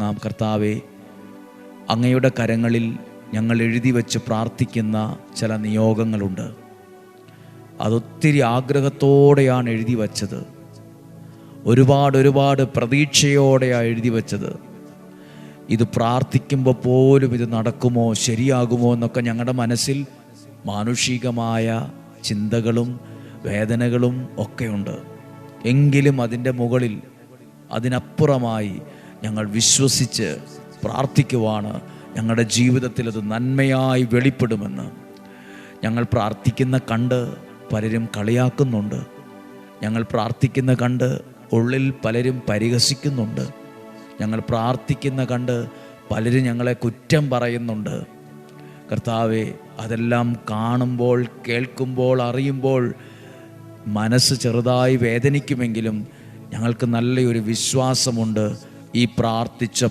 നാം കർത്താവെ, അങ്ങയുടെ കരങ്ങളിൽ ഞങ്ങൾ എഴുതി വെച്ച് പ്രാർത്ഥിക്കുന്ന ചില നിയോഗങ്ങളുണ്ട്. അതൊത്തിരി ആഗ്രഹത്തോടെയാണ് എഴുതി വച്ചത്. ഒരുപാട് പ്രതീക്ഷയോടെയാണ് എഴുതി വച്ചത്. ഇത് പ്രാർത്ഥിക്കുമ്പോൾ പോലും ഇത് നടക്കുമോ, ശരിയാകുമോ എന്നൊക്കെ ഞങ്ങളുടെ മനസ്സിൽ മാനുഷികമായ ചിന്തകളും വേദനകളും ഒക്കെയുണ്ട്. എങ്കിലും അതിൻ്റെ മുകളിൽ, അതിനപ്പുറമായി ഞങ്ങൾ വിശ്വസിച്ച് പ്രാർത്ഥിക്കുവാണ്. ഞങ്ങളുടെ ജീവിതത്തിൽ അത് നന്മയായി വെളിപ്പെടുമെന്ന്. ഞങ്ങൾ പ്രാർത്ഥിക്കുന്ന കണ്ട് പലരും കളിയാക്കുന്നുണ്ട്. ഞങ്ങൾ പ്രാർത്ഥിക്കുന്ന കണ്ട് ഉള്ളിൽ പലരും പരിഹസിക്കുന്നുണ്ട്. ഞങ്ങൾ പ്രാർത്ഥിക്കുന്ന കണ്ട് പലരും ഞങ്ങളെ കുറ്റം പറയുന്നുണ്ട്. കർത്താവെ, അതെല്ലാം കാണുമ്പോൾ, കേൾക്കുമ്പോൾ, അറിയുമ്പോൾ മനസ്സ് ചെറുതായി വേദനിക്കുമെങ്കിലും ഞങ്ങൾക്ക് നല്ലൊരു വിശ്വാസമുണ്ട്. ഈ പ്രാർത്ഥിച്ച